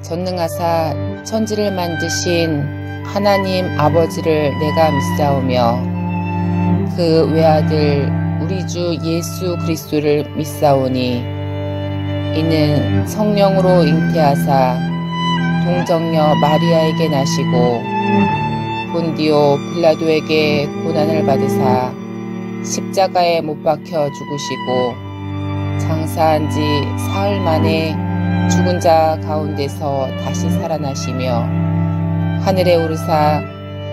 전능하사 천지를 만드신 하나님 아버지를 내가 믿사오며 그 외아들 우리 주 예수 그리스도를 믿사오니 이는 성령으로 잉태하사 동정녀 마리아에게 나시고 본디오 빌라도에게 고난을 받으사 십자가에 못 박혀 죽으시고 장사한 지 사흘 만에 죽은 자 가운데서 다시 살아나시며 하늘에 오르사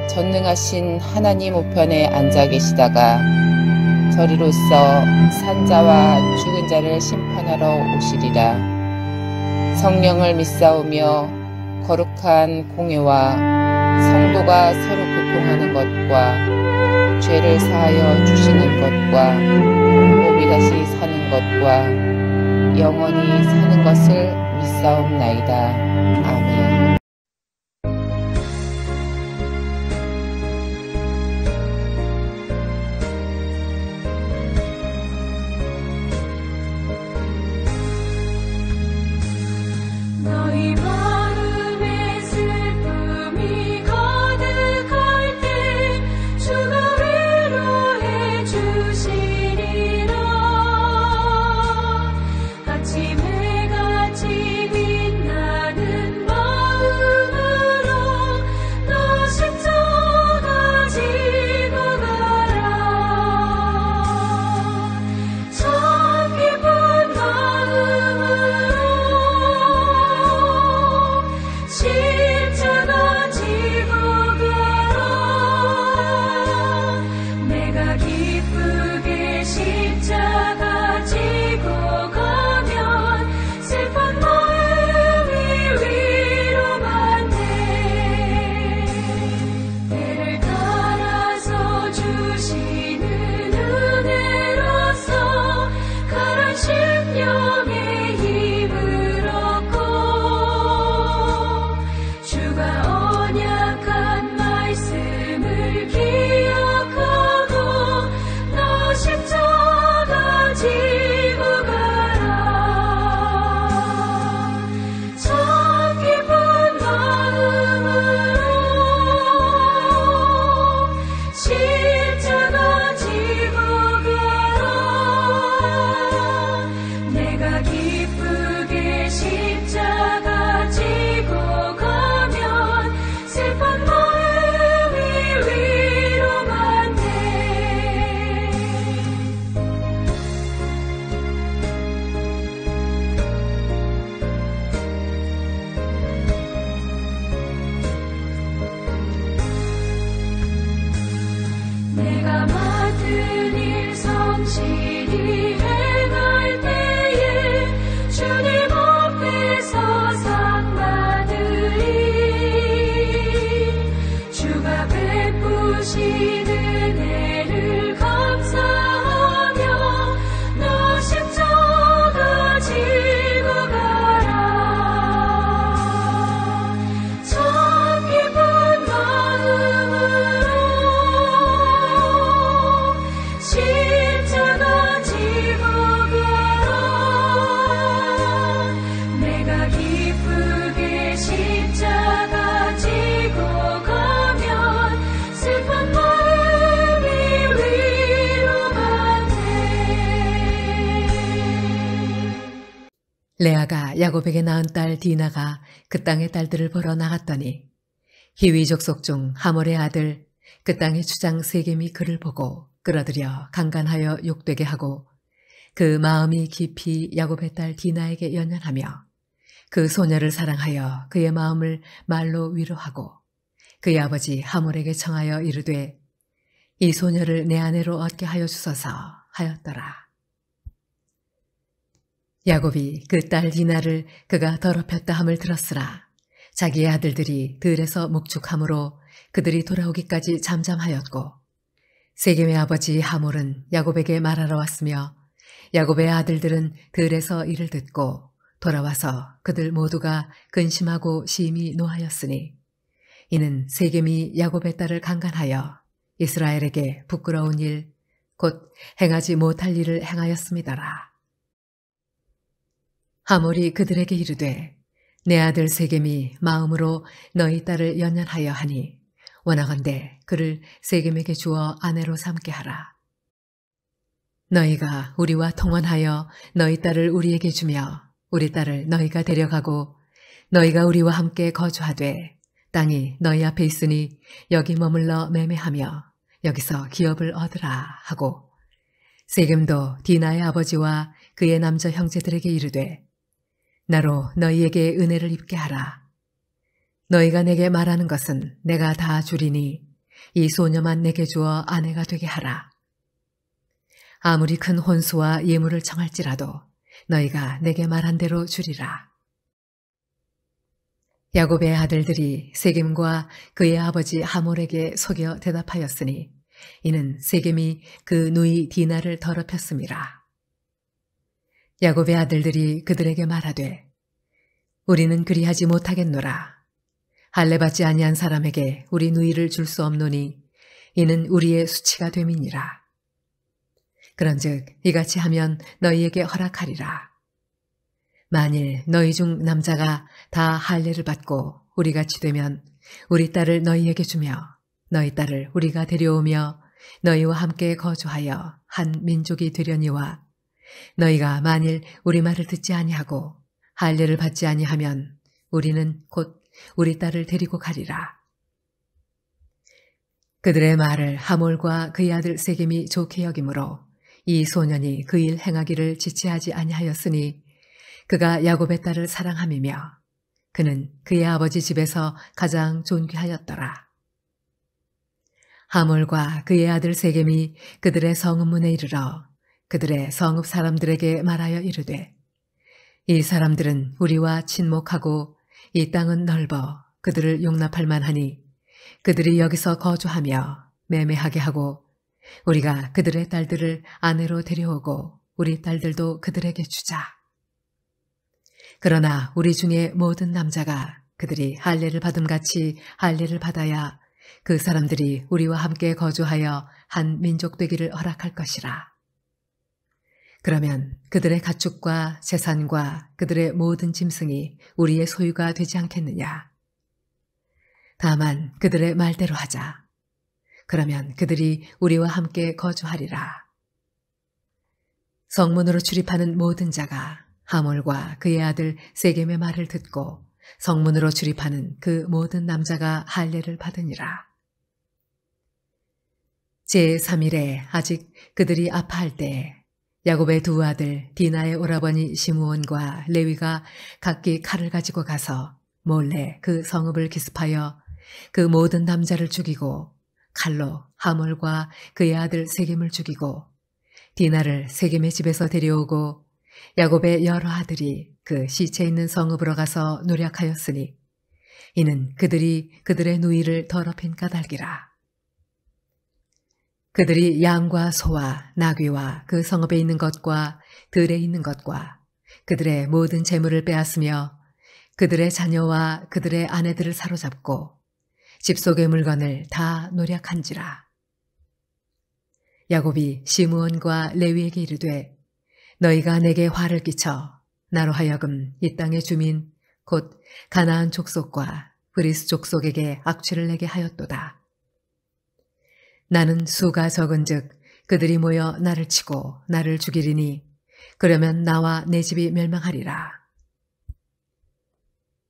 전능하신 하나님 우편에 앉아 계시다가 저리로서 산자와 죽은 자를 심판하러 오시리라. 성령을 믿사오며 거룩한 공회와 성도가 서로 교통하는 것과 죄를 사하여 주시는 것과 몸이 다시 사는 것과 영원히 사는 것을 믿사옵나이다. 아멘. 너희 마음에 슬픔이 가득할 때 주가 위로해 주시리라. 아침에 같이 빛나는 마음으로 너 십자가 지고 가라. 참 기쁜 마음으로 십자가 지고 가라. 내가 기쁘게 십자가 지고 가면 슬픈 마음이 위로받네. 때를 따라서 주시는 은혜로서 가란 심령의 힘을 얻고 주가 언약한 말씀을 기억하고 너 십자가 지고 가라. 참 기쁜 마음으로 십자가 지고 가라. 내가 기쁘게 십자가 지고 가면 슬픈 마음이 위로받네. 내가 맡은 일 성실히 행할 때에 주님 앞에서 상 받으리. 주가 베푸신 은혜를 감사하며 너 십자가 지고 가라. 참 기쁜 마음으로 십자가 지고 가라. 내가 기쁘게 십자가 지고 가면 슬픈 마음이 위로받네. 레아가 야곱에게 낳은 딸 디나가 그 땅의 딸들을 보러 나갔더니 히위 족속 중 하몰의 아들 그 땅의 주장 세겜이 그를 보고 끌어들여 강간하여 욕되게 하고 그 마음이 깊이 야곱의 딸 디나에게 연연하며 그 소녀를 사랑하여 그의 마음을 말로 위로하고 그의 아버지 하몰에게 청하여 이르되 이 소녀를 내 아내로 얻게 하여 주소서 하였더라. 야곱이 그 딸 디나를 그가 더럽혔다 함을 들었으나 자기의 아들들이 들에서 목축함으로 그들이 돌아오기까지 잠잠하였고 세겜의 아버지 하몰은 야곱에게 말하러 왔으며 야곱의 아들들은 들에서 이를 듣고 돌아와서 그들 모두가 근심하고 심히 노하였으니 이는 세겜이 야곱의 딸을 강간하여 이스라엘에게 부끄러운 일, 곧 행하지 못할 일을 행하였음이더라. 하몰이 그들에게 이르되 내 아들 세겜이 마음으로 너희 딸을 연연하여 하니 원하건대 그를 세겜에게 주어 아내로 삼게 하라. 너희가 우리와 통원하여 너희 딸을 우리에게 주며 우리 딸을 너희가 데려가고 너희가 우리와 함께 거주하되 땅이 너희 앞에 있으니 여기 머물러 매매하며 여기서 기업을 얻으라 하고 세겜도 디나의 아버지와 그의 남자 형제들에게 이르되 나로 너희에게 은혜를 입게 하라. 너희가 내게 말하는 것은 내가 다 주리니 이 소녀만 내게 주어 아내가 되게 하라. 아무리 큰 혼수와 예물을 청할지라도 너희가 내게 말한 대로 주리라. 야곱의 아들들이 세겜과 그의 아버지 하몰에게 속여 대답하였으니 이는 세겜이 그 누이 디나를 더럽혔음이라. 야곱의 아들들이 그들에게 말하되 우리는 그리하지 못하겠노라. 할례 받지 아니한 사람에게 우리 누이를 줄 수 없노니 이는 우리의 수치가 됨이니라. 그런즉 이같이 하면 너희에게 허락하리라. 만일 너희 중 남자가 다 할례를 받고 우리같이 되면 우리 딸을 너희에게 주며 너희 딸을 우리가 데려오며 너희와 함께 거주하여 한 민족이 되려니와 너희가 만일 우리 말을 듣지 아니하고 할례를 받지 아니하면 우리는 곧 우리 딸을 데리고 가리라. 그들의 말을 하몰과 그의 아들 세겜이 좋게 여기므로 이 소년이 그 일 행하기를 지체하지 아니하였으니 그가 야곱의 딸을 사랑함이며 그는 그의 아버지 집에서 가장 존귀하였더라. 하몰과 그의 아들 세겜이 그들의 성읍문에 이르러 그들의 성읍 사람들에게 말하여 이르되 이 사람들은 우리와 친목하고 이 땅은 넓어 그들을 용납할 만하니 그들이 여기서 거주하며 매매하게 하고 우리가 그들의 딸들을 아내로 데려오고 우리 딸들도 그들에게 주자. 그러나 우리 중에 모든 남자가 그들이 할례를 받음같이 할례를 받아야 그 사람들이 우리와 함께 거주하여 한 민족 되기를 허락할 것이라. 그러면 그들의 가축과 재산과 그들의 모든 짐승이 우리의 소유가 되지 않겠느냐. 다만 그들의 말대로 하자. 그러면 그들이 우리와 함께 거주하리라. 성문으로 출입하는 모든 자가 하몰과 그의 아들 세겜의 말을 듣고 성문으로 출입하는 그 모든 남자가 할례를 받으니라. 제3일에 아직 그들이 아파할 때에 야곱의 두 아들 디나의 오라버니 시므온과 레위가 각기 칼을 가지고 가서 몰래 그 성읍을 기습하여 그 모든 남자를 죽이고 칼로 하몰과 그의 아들 세겜을 죽이고 디나를 세겜의 집에서 데려오고 야곱의 여러 아들이 그 시체 있는 성읍으로 가서 노략하였으니 이는 그들이 그들의 누이를 더럽힌 까닭이라. 그들이 양과 소와 나귀와 그 성읍에 있는 것과 들에 있는 것과 그들의 모든 재물을 빼앗으며 그들의 자녀와 그들의 아내들을 사로잡고 집 속의 물건을 다 노략한지라. 야곱이 시므온과 레위에게 이르되 너희가 내게 화를 끼쳐 나로 하여금 이 땅의 주민 곧 가나안 족속과 브리스 족속에게 악취를 내게 하였도다. 나는 수가 적은즉 그들이 모여 나를 치고 나를 죽이리니 그러면 나와 내 집이 멸망하리라.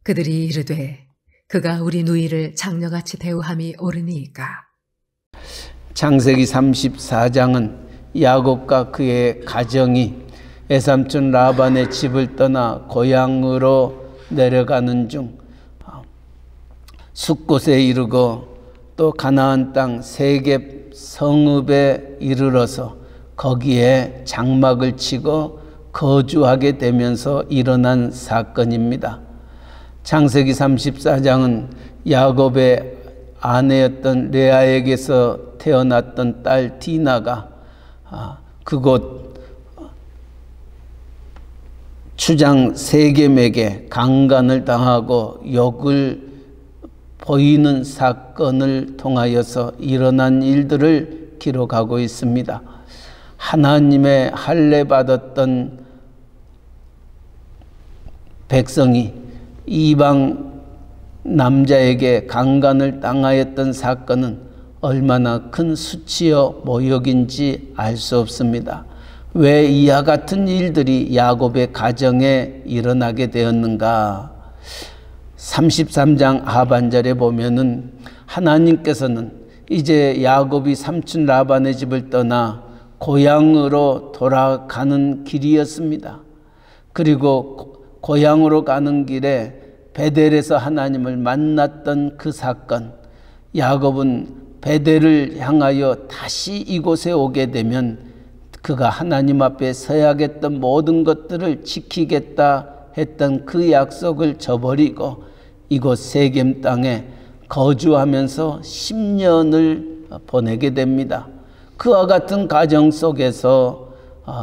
그들이 이르되 그가 우리 누이를 장녀같이 대우함이 옳으니이까. 창세기 34장은 야곱과 그의 가정이 외삼촌 라반의 집을 떠나 고향으로 내려가는 중 숫곳에 이르고 또 가나안 땅 세겜 성읍에 이르러서 거기에 장막을 치고 거주하게 되면서 일어난 사건입니다. 창세기 34장은 야곱의 아내였던 레아에게서 태어났던 딸 디나가 그곳 추장 세겜에게 강간을 당하고 욕을 보이는 사건을 통하여서 일어난 일들을 기록하고 있습니다. 하나님의 할례 받았던 백성이 이방 남자에게 강간을 당하였던 사건은 얼마나 큰 수치여 모욕인지 알 수 없습니다. 왜 이와 같은 일들이 야곱의 가정에 일어나게 되었는가? 33장 하반절에 보면은 하나님께서는 이제 야곱이 삼촌 라반의 집을 떠나 고향으로 돌아가는 길이었습니다. 그리고 고향으로 가는 길에 베델에서 하나님을 만났던 그 사건, 야곱은 베델을 향하여 다시 이곳에 오게 되면 그가 하나님 앞에 서야겠던 모든 것들을 지키겠다 했던 그 약속을 저버리고 이곳 세겜 땅에 거주하면서 10년을 보내게 됩니다. 그와 같은 가정 속에서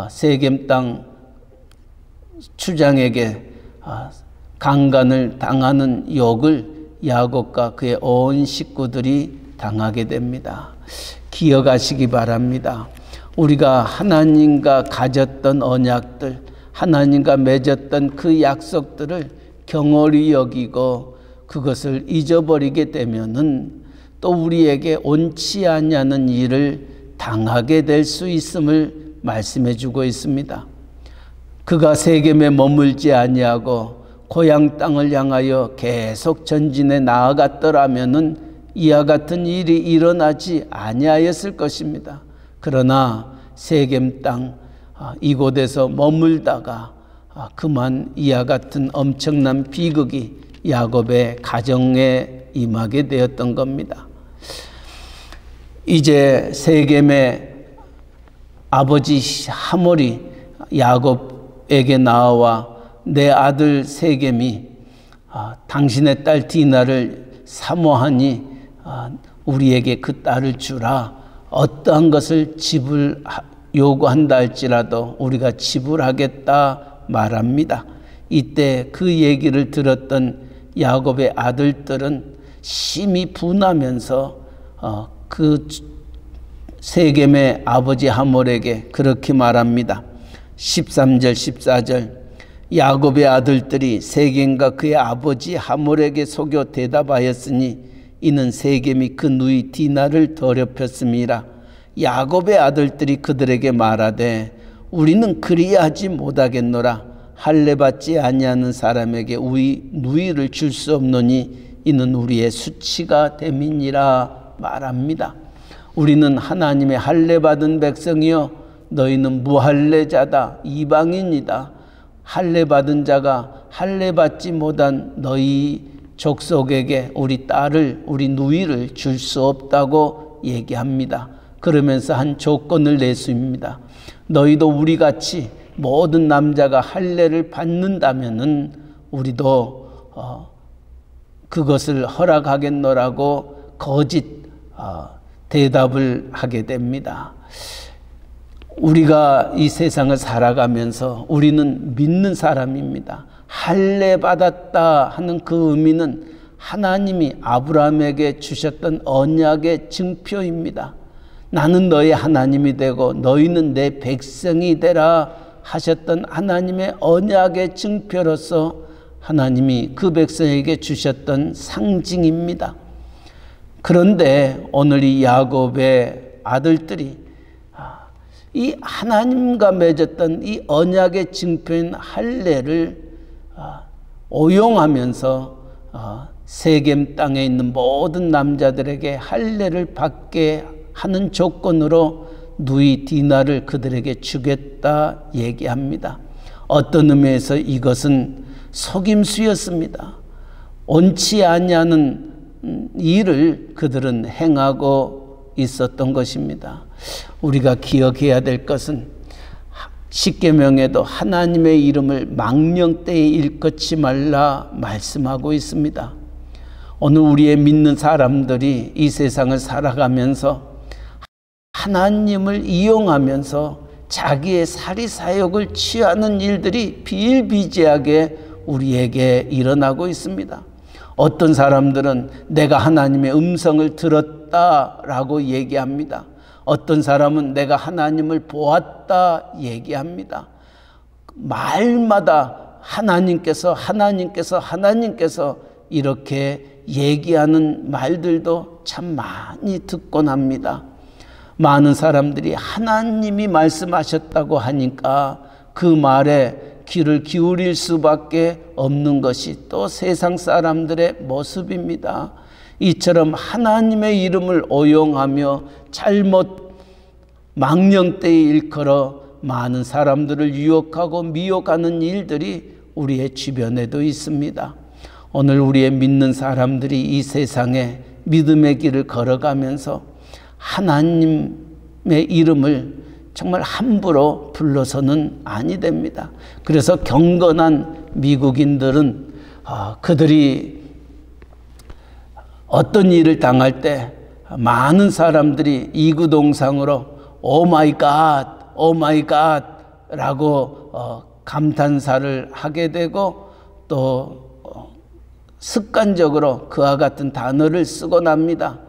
세겜 땅 추장에게 강간을 당하는 욕을 야곱과 그의 온 식구들이 당하게 됩니다. 기억하시기 바랍니다. 우리가 하나님과 가졌던 언약들, 하나님과 맺었던 그 약속들을 경홀히 여기고 그것을 잊어버리게 되면은 또 우리에게 옳지 않냐는 일을 당하게 될 수 있음을 말씀해 주고 있습니다. 그가 세겜에 머물지 아니하고 고향 땅을 향하여 계속 전진해 나아갔더라면은 이와 같은 일이 일어나지 아니하였을 것입니다. 그러나 세겜 땅 이곳에서 머물다가 그만 이와 같은 엄청난 비극이 야곱의 가정에 임하게 되었던 겁니다. 이제 세겜의 아버지 하몰이 야곱에게 나와 내 아들 세겜이 당신의 딸 디나를 사모하니 우리에게 그 딸을 주라. 어떠한 것을 요구한다 할지라도 우리가 지불하겠다 말합니다. 이때 그 얘기를 들었던 야곱의 아들들은 심히 분하면서 그 세겜의 아버지 하몰에게 그렇게 말합니다. 13절 14절 야곱의 아들들이 세겜과 그의 아버지 하몰에게 속여 대답하였으니 이는 세겜이 그 누이 디나를 더럽혔음이라. 야곱의 아들들이 그들에게 말하되 우리는 그리하지 못하겠노라. 할례받지 아니하는 사람에게 우리 누이를 줄 수 없노니 이는 우리의 수치가 됨이니라 말합니다. 우리는 하나님의 할례받은 백성이요 너희는 무할례자다, 이방인이다. 할례받은 자가 할례받지 못한 너희 족속에게 우리 딸을, 우리 누이를 줄 수 없다고 얘기합니다. 그러면서 한 조건을 내수입니다. 너희도 우리같이 모든 남자가 할례를 받는다면은 우리도 그것을 허락하겠노라고 거짓 대답을 하게 됩니다. 우리가 이 세상을 살아가면서 우리는 믿는 사람입니다. 할례 받았다 하는 그 의미는 하나님이 아브라함에게 주셨던 언약의 증표입니다. 나는 너의 하나님이 되고 너희는 내 백성이 되라 하셨던 하나님의 언약의 증표로서 하나님이 그 백성에게 주셨던 상징입니다. 그런데 오늘 이 야곱의 아들들이 이 하나님과 맺었던 이 언약의 증표인 할례를 오용하면서 세겜 땅에 있는 모든 남자들에게 할례를 받게 하는 조건으로 누이 디나를 그들에게 주겠다 얘기합니다. 어떤 의미에서 이것은 속임수였습니다. 옳지 아니하는 일을 그들은 행하고 있었던 것입니다. 우리가 기억해야 될 것은 십계명에도 하나님의 이름을 망령되이 일컫지 말라 말씀하고 있습니다. 오늘 우리의 믿는 사람들이 이 세상을 살아가면서 하나님을 이용하면서 자기의 사리사욕을 취하는 일들이 비일비재하게 우리에게 일어나고 있습니다. 어떤 사람들은 내가 하나님의 음성을 들었다라고 얘기합니다. 어떤 사람은 내가 하나님을 보았다 얘기합니다. 말마다 하나님께서 이렇게 얘기하는 말들도 참 많이 듣곤 합니다. 많은 사람들이 하나님이 말씀하셨다고 하니까 그 말에 귀를 기울일 수밖에 없는 것이 또 세상 사람들의 모습입니다. 이처럼 하나님의 이름을 오용하며 잘못 망령되이 일컬어 많은 사람들을 유혹하고 미혹하는 일들이 우리의 주변에도 있습니다. 오늘 우리의 믿는 사람들이 이 세상에 믿음의 길을 걸어가면서 하나님의 이름을 정말 함부로 불러서는 아니 됩니다. 그래서 경건한 미국인들은 그들이 어떤 일을 당할 때 많은 사람들이 이구동성으로 오 마이 갓 라고 감탄사를 하게 되고 또 습관적으로 그와 같은 단어를 쓰곤 합니다.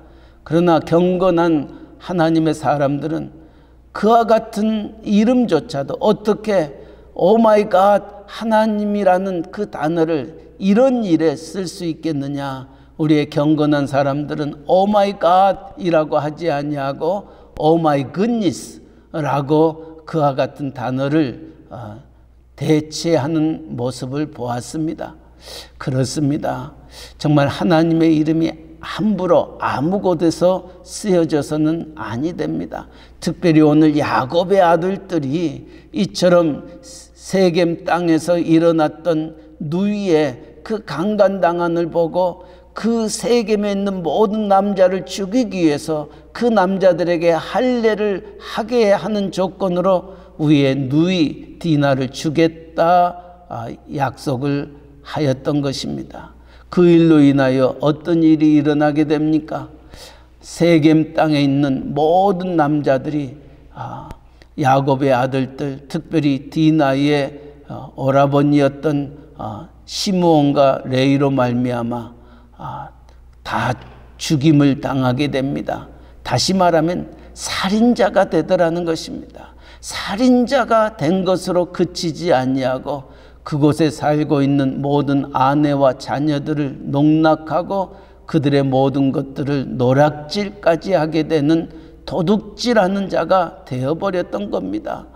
그러나 경건한 하나님의 사람들은 그와 같은 이름조차도 어떻게 오 마이 갓 하나님이라는 그 단어를 이런 일에 쓸 수 있겠느냐. 우리의 경건한 사람들은 오 마이 갓이라고 하지 아니하고 오 마이 굿니스라고 그와 같은 단어를 대체하는 모습을 보았습니다. 그렇습니다. 정말 하나님의 이름이 함부로 아무 곳에서 쓰여져서는 아니 됩니다. 특별히 오늘 야곱의 아들들이 이처럼 세겜 땅에서 일어났던 누이의 그 강간당한을 보고 그 세겜에 있는 모든 남자를 죽이기 위해서 그 남자들에게 할례를 하게 하는 조건으로 위에 누이 디나를 주겠다 약속을 하였던 것입니다. 그 일로 인하여 어떤 일이 일어나게 됩니까? 세겜 땅에 있는 모든 남자들이 야곱의 아들들, 특별히 디나의 오라버니였던 시므온과 레이로 말미암아 다 죽임을 당하게 됩니다. 다시 말하면 살인자가 되더라는 것입니다. 살인자가 된 것으로 그치지 아니하고 그곳에 살고 있는 모든 아내와 자녀들을 농락하고 그들의 모든 것들을 노략질까지 하게 되는 도둑질하는 자가 되어버렸던 겁니다.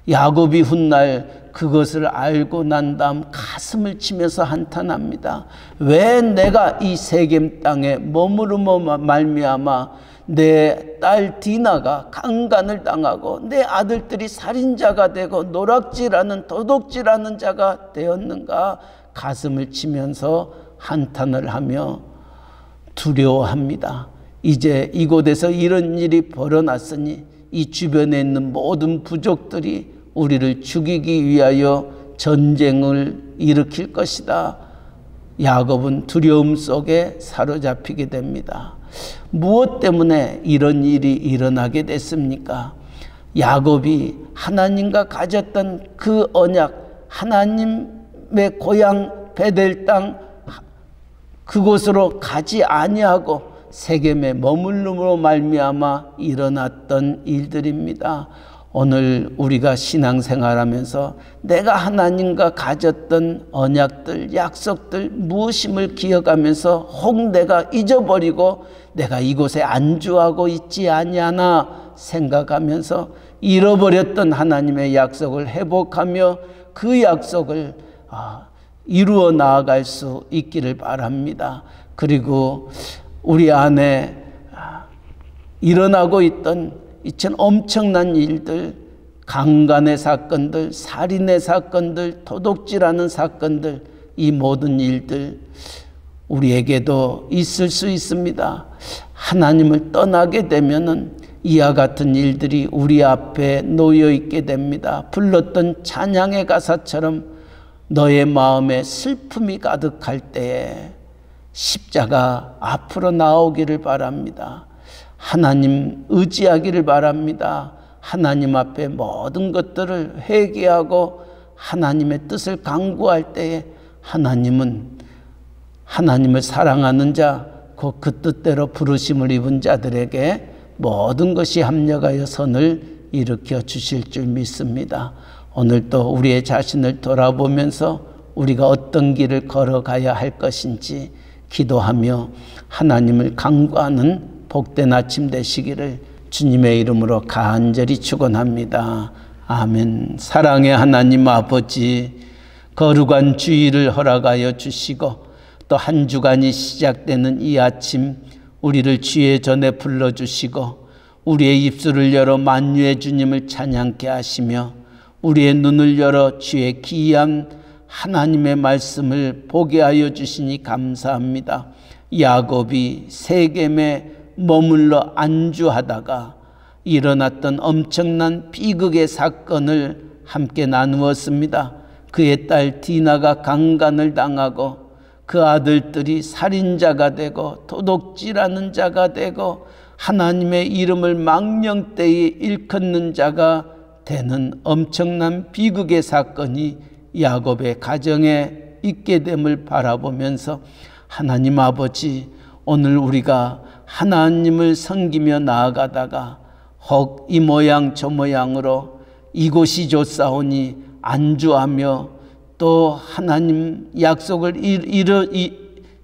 야곱이 훗날 그것을 알고 난 다음 가슴을 치면서 한탄합니다. 왜 내가 이 세겜 땅에 머무름으로 말미암아 내 딸 디나가 강간을 당하고 내 아들들이 살인자가 되고 노략질하는 도둑질하는 자가 되었는가 가슴을 치면서 한탄을 하며 두려워합니다. 이제 이곳에서 이런 일이 벌어났으니 이 주변에 있는 모든 부족들이 우리를 죽이기 위하여 전쟁을 일으킬 것이다. 야곱은 두려움 속에 사로잡히게 됩니다. 무엇 때문에 이런 일이 일어나게 됐습니까? 야곱이 하나님과 가졌던 그 언약, 하나님의 고향 베델 땅 그곳으로 가지 아니하고 세겜에 머물름으로 말미암아 일어났던 일들입니다. 오늘 우리가 신앙생활하면서 내가 하나님과 가졌던 언약들, 약속들 무엇임을 기억하면서 혹 내가 잊어버리고 내가 이곳에 안주하고 있지 아니하나 생각하면서 잃어버렸던 하나님의 약속을 회복하며 그 약속을 이루어 나아갈 수 있기를 바랍니다. 그리고 우리 안에 일어나고 있던 이천 엄청난 일들, 강간의 사건들, 살인의 사건들, 도둑질하는 사건들, 이 모든 일들 우리에게도 있을 수 있습니다. 하나님을 떠나게 되면은 이와 같은 일들이 우리 앞에 놓여 있게 됩니다. 불렀던 찬양의 가사처럼 너의 마음에 슬픔이 가득할 때에 십자가 앞으로 나오기를 바랍니다. 하나님 의지하기를 바랍니다. 하나님 앞에 모든 것들을 회개하고 하나님의 뜻을 강구할 때에 하나님은 하나님을 사랑하는 자, 곧 그 뜻대로 부르심을 입은 자들에게 모든 것이 합력하여 선을 일으켜 주실 줄 믿습니다. 오늘 또 우리의 자신을 돌아보면서 우리가 어떤 길을 걸어가야 할 것인지 기도하며 하나님을 간구하는 복된 아침 되시기를 주님의 이름으로 간절히 축원합니다. 아멘. 사랑의 하나님 아버지, 거룩한 주일을 허락하여 주시고 또 한 주간이 시작되는 이 아침 우리를 주의 전에 불러주시고 우리의 입술을 열어 만유의 주님을 찬양케 하시며 우리의 눈을 열어 주의 귀한 하나님의 말씀을 보게 하여 주시니 감사합니다. 야곱이 세겜에 머물러 안주하다가 일어났던 엄청난 비극의 사건을 함께 나누었습니다. 그의 딸 디나가 강간을 당하고 그 아들들이 살인자가 되고 도둑질하는 자가 되고 하나님의 이름을 망령되이 일컫는 자가 되는 엄청난 비극의 사건이 야곱의 가정에 있게 됨을 바라보면서 하나님 아버지, 오늘 우리가 하나님을 섬기며 나아가다가 혹 이 모양 저 모양으로 이곳이 좋사오니 안주하며 또 하나님 약속을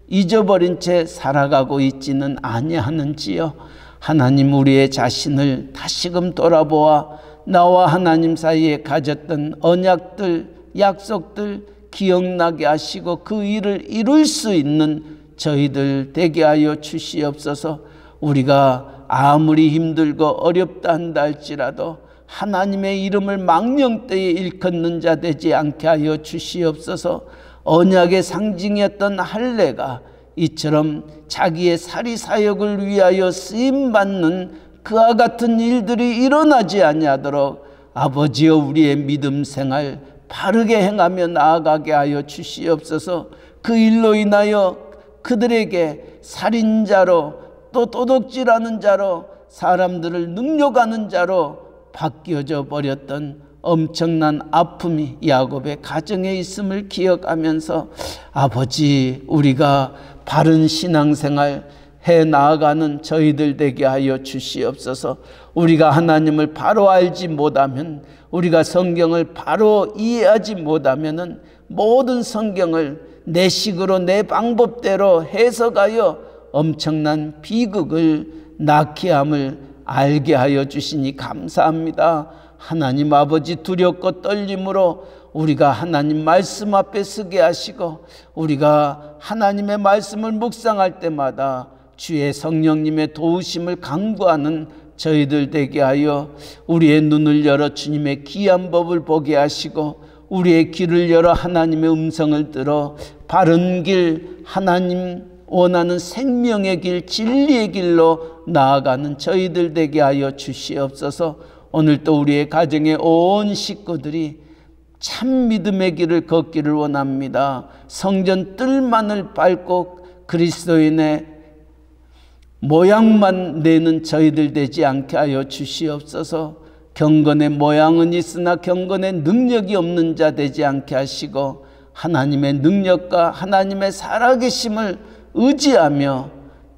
잊어버린 채 살아가고 있지는 아니하는지요. 하나님, 우리의 자신을 다시금 돌아보아 나와 하나님 사이에 가졌던 언약들, 약속들 기억나게 하시고 그 일을 이룰 수 있는 저희들 되게 하여 주시옵소서. 우리가 아무리 힘들고 어렵다 한다 할지라도 하나님의 이름을 망령되이 일컫는 자 되지 않게 하여 주시옵소서. 언약의 상징이었던 할례가 이처럼 자기의 사리 사역을 위하여 쓰임받는 그와 같은 일들이 일어나지 아니하도록 아버지여 우리의 믿음 생활 바르게 행하며 나아가게 하여 주시옵소서. 그 일로 인하여 그들에게 살인자로 또 도둑질하는 자로 사람들을 능욕하는 자로 바뀌어져 버렸던 엄청난 아픔이 야곱의 가정에 있음을 기억하면서 아버지, 우리가 바른 신앙생활 해 나아가는 저희들 되게 하여 주시옵소서. 우리가 하나님을 바로 알지 못하면, 우리가 성경을 바로 이해하지 못하면 모든 성경을 내 식으로 내 방법대로 해석하여 엄청난 비극을 낳게 함을 알게 하여 주시니 감사합니다. 하나님 아버지, 두렵고 떨림으로 우리가 하나님 말씀 앞에 서게 하시고 우리가 하나님의 말씀을 묵상할 때마다 주의 성령님의 도우심을 간구하는 저희들 되게 하여 우리의 눈을 열어 주님의 귀한 법을 보게 하시고 우리의 귀를 열어 하나님의 음성을 들어 바른 길, 하나님 원하는 생명의 길, 진리의 길로 나아가는 저희들 되게 하여 주시옵소서. 오늘 또 우리의 가정의 온 식구들이 참 믿음의 길을 걷기를 원합니다. 성전 뜰만을 밟고 그리스도인의 모양만 내는 저희들 되지 않게 하여 주시옵소서. 경건의 모양은 있으나 경건의 능력이 없는 자 되지 않게 하시고 하나님의 능력과 하나님의 살아계심을 의지하며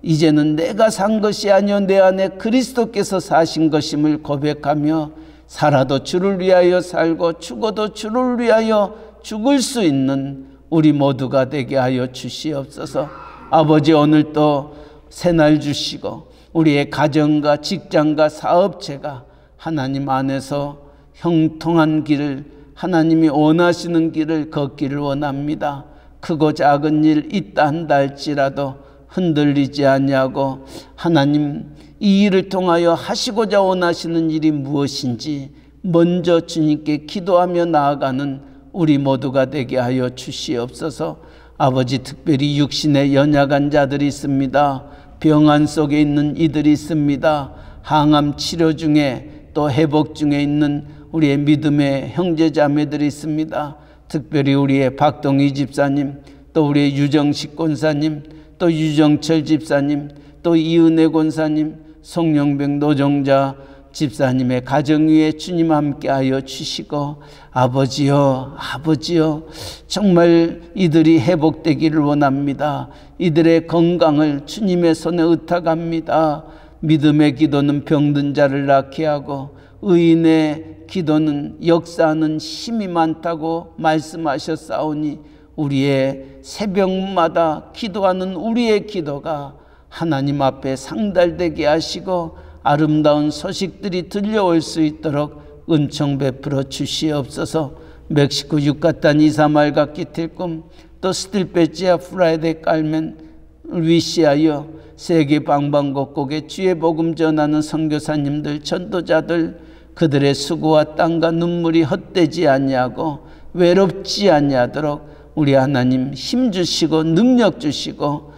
이제는 내가 산 것이 아니요 내 안에 그리스도께서 사신 것임을 고백하며 살아도 주를 위하여 살고 죽어도 주를 위하여 죽을 수 있는 우리 모두가 되게 하여 주시옵소서. 아버지, 오늘 또 새날 주시고 우리의 가정과 직장과 사업체가 하나님 안에서 형통한 길을, 하나님이 원하시는 길을 걷기를 원합니다. 크고 작은 일 있다 한다 할지라도 흔들리지 아니하고 하나님 이 일을 통하여 하시고자 원하시는 일이 무엇인지 먼저 주님께 기도하며 나아가는 우리 모두가 되게 하여 주시옵소서. 아버지, 특별히 육신에 연약한 자들이 있습니다. 병환 속에 있는 이들이 있습니다. 항암 치료 중에 또 회복 중에 있는 우리의 믿음의 형제자매들이 있습니다. 특별히 우리의 박동희 집사님, 또 우리의 유정식 권사님, 또 유정철 집사님, 또 이은혜 권사님, 송영백 노정자 집사님의 가정 위에 주님 함께 하여 주시고 아버지여, 아버지여, 정말 이들이 회복되기를 원합니다. 이들의 건강을 주님의 손에 의탁합니다. 믿음의 기도는 병든 자를 낫게 하고 의인의 기도는 역사하는 힘이 많다고 말씀하셨사오니 우리의 새벽마다 기도하는 우리의 기도가 하나님 앞에 상달되게 하시고 아름다운 소식들이 들려올 수 있도록 은총 베풀어 주시옵소서. 멕시코 유카탄 이사말과 기틸꿈 또 스틸페지아 프라이데 깔멘을 위시하여 세계 방방곡곡에 주의 복음 전하는 선교사님들 전도자들 그들의 수고와 땀과 눈물이 헛되지 아니하고 외롭지 아니하도록 우리 하나님 힘 주시고 능력 주시고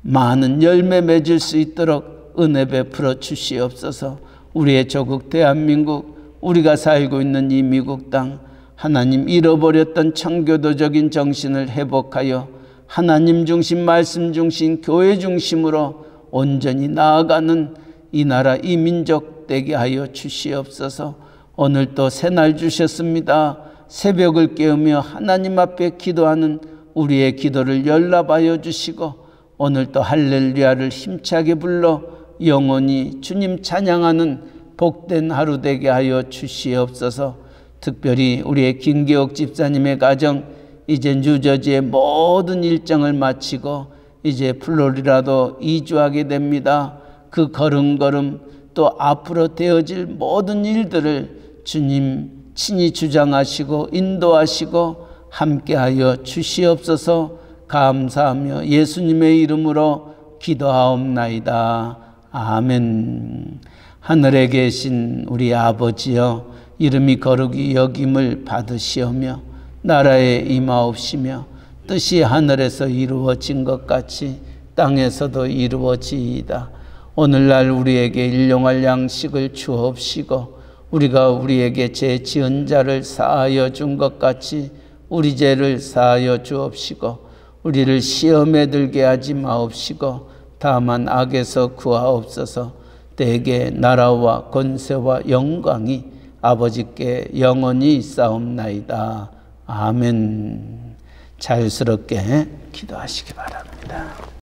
많은 열매 맺을 수 있도록 은혜 베풀어 주시옵소서. 우리의 조국 대한민국, 우리가 살고 있는 이 미국 땅, 하나님 잃어버렸던 청교도적인 정신을 회복하여 하나님 중심, 말씀 중심, 교회 중심으로 온전히 나아가는 이 나라, 이 민족 되게 하여 주시옵소서. 오늘 또 새날 주셨습니다. 새벽을 깨우며 하나님 앞에 기도하는 우리의 기도를 연락하여 주시고 오늘 또 할렐루야를 힘차게 불러 영원히 주님 찬양하는 복된 하루 되게 하여 주시옵소서. 특별히 우리의 김기옥 집사님의 가정, 이제 뉴저지의 모든 일정을 마치고 이제 플로리다도 이주하게 됩니다. 그 걸음걸음 또 앞으로 되어질 모든 일들을 주님 친히 주장하시고 인도하시고 함께하여 주시옵소서. 감사하며 예수님의 이름으로 기도하옵나이다. 아멘. 하늘에 계신 우리 아버지여, 이름이 거룩히 여김을 받으시오며 나라에 임하옵시며 뜻이 하늘에서 이루어진 것 같이 땅에서도 이루어지이다. 오늘날 우리에게 일용할 양식을 주옵시고 우리가 우리에게 죄 지은 자를 사하여 준 것 같이 우리 죄를 사하여 주옵시고 우리를 시험에 들게 하지 마옵시고 다만 악에서 구하옵소서. 대개 나라와 권세와 영광이 아버지께 영원히 있사옵나이다. 아멘. 자유스럽게 기도하시기 바랍니다.